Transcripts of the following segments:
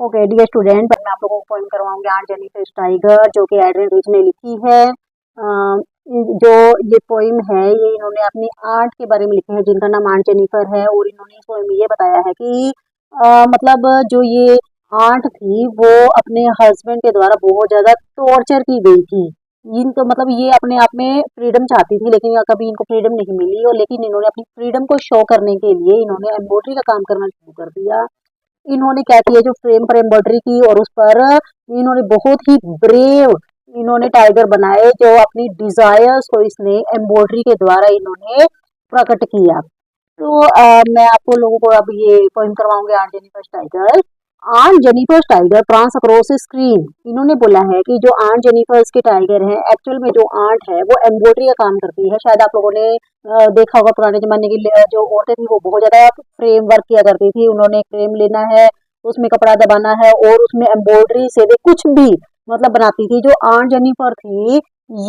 Okay dear student, मैं आप लोगों को पोएम करवाऊंगी आर्ट जेनिफर टाइगर, जो कि एड्रियन रिच ने लिखी है। जो ये पोएम है ये इन्होंने अपनी आर्ट के बारे में लिखी है, जिनका नाम आर्ट जेनिफर है। और इन्होंने इस पोएम में ये बताया है कि मतलब जो ये आर्ट थी वो अपने हस्बैंड के द्वारा बहुत ज़्यादा टॉर्चर की गई थी। इनको मतलब ये अपने आप में फ्रीडम चाहती थी, लेकिन कभी इनको फ्रीडम नहीं मिली। और लेकिन इन्होंने अपनी फ्रीडम को शो करने के लिए इन्होंने एम्ब्रॉयडरी का काम करना शुरू कर दिया। इन्होंने क्या किया, जो फ्रेम पर एम्ब्रॉयडरी की और उस पर इन्होंने बहुत ही ब्रेव इन्होंने टाइगर बनाए, जो अपनी डिजायर्स को इसने एम्ब्रॉयडरी के द्वारा इन्होंने प्रकट किया। तो मैं आपको लोगों को अब ये पोइम करवाऊंगी aunt Jennifer tiger. Aunt Jennifer tiger prance across screen. इन्होंने बोला है कि जो आर्ट जेनिफर के टाइगर है, एक्चुअल में जो आर्ट है वो एम्ब्रॉयडरी का काम करती है। शायद आप लोगों ने देखा होगा, पुराने जमाने की जो औरतें थी वो बहुत ज्यादा फ्रेम वर्क किया करती थी। उन्होंने फ्रेम लेना है, उसमें कपड़ा दबाना है और उसमें एम्ब्रॉयडरी से वे कुछ भी मतलब बनाती थी। जो आर्ट जेनिफर थी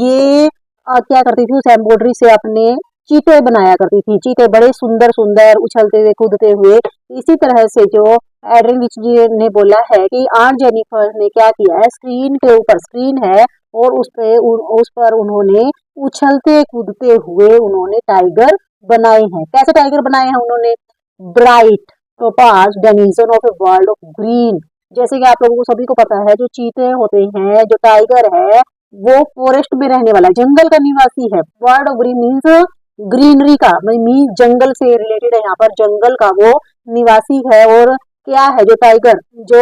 ये क्या करती थी, उस एम्ब्रॉयडरी से अपने चीते बनाया करती थी। चीते बड़े सुंदर सुंदर उछलते हुए कूदते हुए। इसी तरह से जो एड्रियन रिच जी ने बोला है कि आर्ट जेनिफर ने क्या किया है, स्क्रीन के ऊपर स्क्रीन है और उस पर उन्होंने उछलते कूदते हुए उन्होंने टाइगर बनाए हैं। कैसे टाइगर बनाए हैं उन्होंने? Bright topaz denizen of a world of green. जैसे कि आप लोगों को सभी को पता है, जो चीते होते हैं, जो टाइगर है वो फॉरेस्ट में रहने वाला जंगल का निवासी है। World of green means greenery का, मीन्स जंगल से रिलेटेड है। यहाँ पर जंगल का वो निवासी है। और क्या है, जो टाइगर जो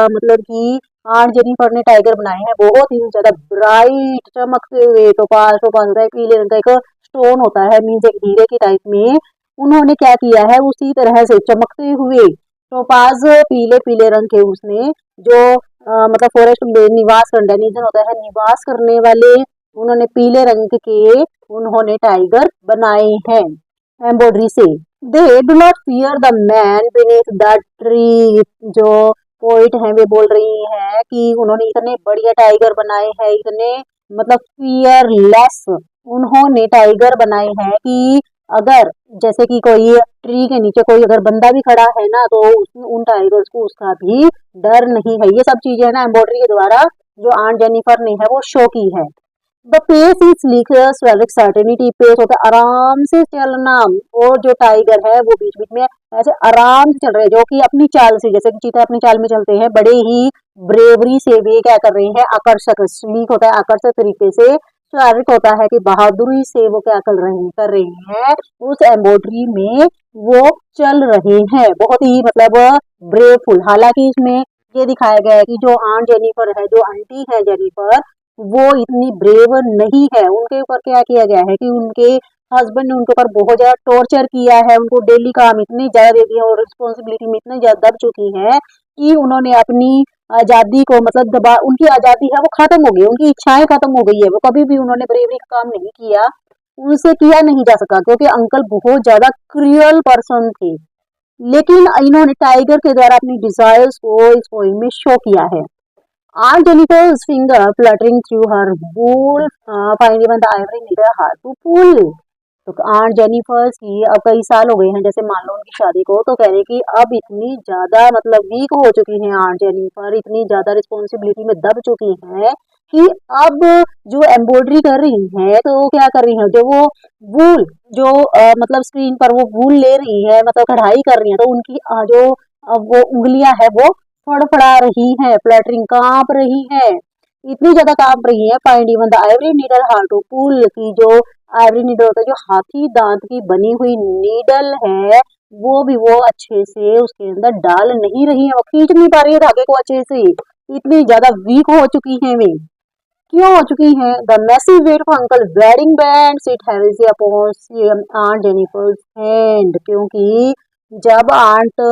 मतलब कि आर्ट जेनिफर ने टाइगर बनाए हैं बहुत ही ज्यादा ब्राइट चमकते हुए, टोपाज टोपाज होता है पीले रंग का एक स्टोन होता है, मीन्स एक हीरे की टाइप में। उन्होंने क्या किया है, उसी तरह से चमकते हुए टोपाज पीले पीले रंग के उसने जो मतलब फॉरेस्ट में निवास करने होता है, निवास करने वाले उन्होंने पीले रंग के उन्होंने टाइगर बनाए हैं एम्ब्रॉयडरी से। They do not fear the man beneath the tree. जो पोइट है वे बोल रही हैं कि उन्होंने इतने बढ़िया टाइगर बनाए हैं, इतने मतलब फियरलेस उन्होंने टाइगर बनाए हैं कि अगर जैसे कि कोई ट्री के नीचे कोई अगर बंदा भी खड़ा है ना, तो उन टाइगर्स को उसका भी डर नहीं है। ये सब चीजें है ना एम्ब्रॉयडरी के द्वारा जो आर्ट जेनिफर ने है वो शो की है। The pace is sleek chivalric certainty. Pace होता है आराम से चलना। और जो टाइगर है वो बीच बीच में ऐसे आराम से चल रहे हैं, जो कि अपनी चाल से, जैसे कि चीता अपनी चाल में चलते हैं, बड़े ही ब्रेवरी से वे क्या कर रहे हैं, आकर्षक, स्लीक होता है आकर्षक तरीके से, स्वाभाविक होता है कि बहादुरी से वो क्या कर रहे हैं उस एम्ब्रॉयडरी में वो चल रहे हैं, बहुत ही मतलब ब्रेवफुल। हालांकि इसमें ये दिखाया गया है कि जो आंट जेनिफर है, जो आंटी है जेनिफर, वो इतनी ब्रेव नहीं है। उनके ऊपर क्या किया गया है कि उनके हस्बैंड ने उनके ऊपर बहुत ज्यादा टॉर्चर किया है, उनको डेली काम इतनी ज्यादा दे दिया और रिस्पॉन्सिबिलिटी में इतनी ज्यादा दब चुकी है कि उन्होंने अपनी आजादी को मतलब दबा, उनकी आजादी है वो खत्म हो गई, उनकी इच्छाएं खत्म हो गई है। वो कभी भी उन्होंने ब्रेवरी का काम नहीं किया, उनसे किया नहीं जा सका, क्योंकि अंकल बहुत ज्यादा क्रूअल पर्सन थे। लेकिन इन्होंने टाइगर के द्वारा अपनी डिजायर्स को इस पोइम में शो किया है। Aunt Jennifer's finger fluttering through her wool, finding even the ivory needle hard to pull. तो आंट जेनिफर की अब कई साल हो गए हैं, जैसे मान लो उनकी शादी को, तो कह रहे कि अब इतनी ज्यादा मतलब वीक हो चुकी हैं आंट जेनिफर, इतनी ज्यादा रिस्पॉन्सिबिलिटी में दब चुकी हैं कि अब जो एम्ब्रॉयडरी कर रही हैं तो वो क्या कर रही हैं, जो वो वूल जो मतलब स्क्रीन पर वो वूल ले रही है, मतलब कढ़ाई कर रही है, तो उनकी जो वो उंगलियां है वो फड़फड़ा रही है, फ्लटरिंग कांप रही है, इतनी ज्यादा कांप रही है। Find even the ivory needle hard to pull, की जो आइवरी नीडल होता है, जो हाथी दांत की बनी हुई नीडल है, वो भी वो अच्छे से उसके अंदर डाल नहीं रही है, वो खींच नहीं पा रही है धागे को अच्छे से, इतनी ज्यादा वीक हो चुकी है वे। क्यों हो चुकी है? The massive weight of uncle wedding band sit heavy upon aunt Jennifer's hand. क्योंकि जब आंट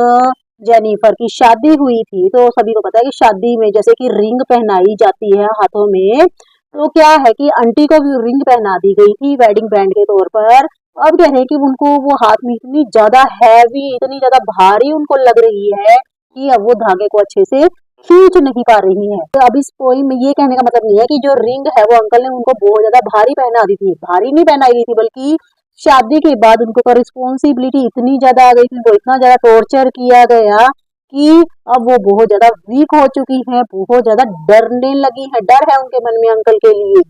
जेनिफर की शादी हुई थी, तो सभी को पता है कि शादी में जैसे कि रिंग पहनाई जाती है हाथों में, तो क्या है कि आंटी को भी रिंग पहना दी गई थी वेडिंग बैंड के तौर पर। अब कह रहे हैं कि उनको वो हाथ में इतनी ज्यादा हैवी, इतनी ज्यादा भारी उनको लग रही है कि अब वो धागे को अच्छे से खींच नहीं पा रही है। तो अब इस पोइम में ये कहने का मतलब नहीं है कि जो रिंग है वो अंकल ने उनको बहुत ज्यादा भारी पहना दी थी, भारी नहीं पहनाई दी थी, बल्कि शादी के बाद उनको रिस्पॉन्सिबिलिटी इतनी ज्यादा आ गई थी, उनको इतना ज्यादा टॉर्चर किया गया कि अब वो बहुत ज्यादा वीक हो चुकी हैं, बहुत ज्यादा डरने लगी हैं, डर है उनके मन में अंकल के लिए।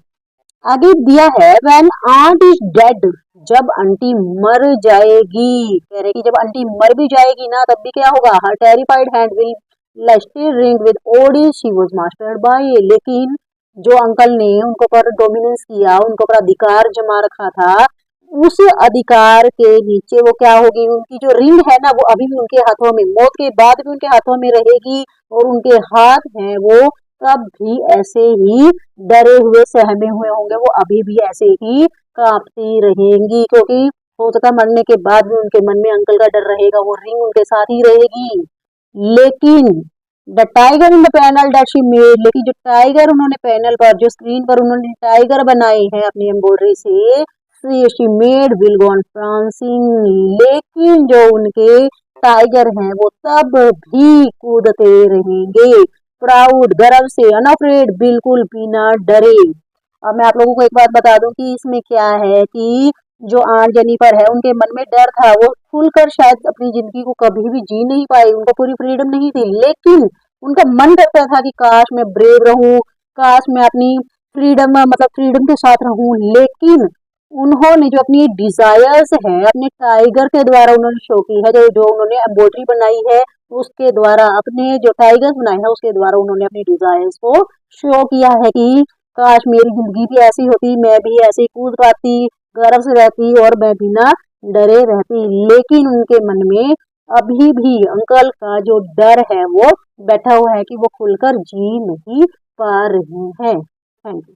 आगे दिया है व्हेन आंट इज डेड, जब आंटी मर जाएगी, कह रहे कि जब आंटी मर भी जाएगी ना तब भी क्या होगा, her terrified hand will still ring with ordeals she was mastered by, लेकिन जो अंकल ने उनको पर डोमिनेंस किया, उनको पर अधिकार जमा रखा था, उस अधिकार के नीचे वो क्या होगी, उनकी जो रिंग है ना वो अभी भी उनके हाथों में, मौत के बाद भी उनके हाथों में रहेगी, और उनके हाथ हैं वो तब भी ऐसे ही डरे हुए सहमे हुए होंगे, वो अभी भी ऐसे ही कांपती रहेंगी, क्योंकि हो सकता है मरने के बाद भी उनके मन में अंकल का डर रहेगा, वो रिंग उनके साथ ही रहेगी। लेकिन the tiger in the panel that she made, लेकिन जो टाइगर उन्होंने पैनल पर, जो स्क्रीन पर उन्होंने टाइगर बनाए हैं अपनी एम्ब्रॉयडरी से she made will go on prancing, लेकिन जो उनके टाइगर हैं वो तब भी कूदते रहेंगे, प्राउड, गर्व से, अनअफ्रेड, बिल्कुल भी ना डरे। अब मैं आप लोगों को एक बात बता दूं कि इसमें क्या है कि जो आंट जेनिफर है उनके मन में डर था, वो खुलकर शायद अपनी जिंदगी को कभी भी जी नहीं पाई, उनको पूरी फ्रीडम नहीं थी, लेकिन उनका मन करता था कि काश मैं ब्रेव रहूं, काश मैं अपनी फ्रीडम मतलब फ्रीडम के साथ रहूं, लेकिन उन्होंने जो अपनी डिजायर्स है अपने टाइगर के द्वारा उन्होंने शो की है, जो जो उन्होंने एम्ब्रॉयडरी बनाई है उसके द्वारा, अपने जो टाइगर्स बनाए हैं उसके द्वारा उन्होंने अपनी डिजायर्स को शो किया है कि काश मेरी जिंदगी भी ऐसी होती, मैं भी ऐसे ही कूद पाती, गर्व से रहती और मैं बिना डरे रहती, लेकिन उनके मन में अभी भी अंकल का जो डर है वो बैठा हुआ है कि वो खुलकर जी नहीं पा रही हैं। Thank you.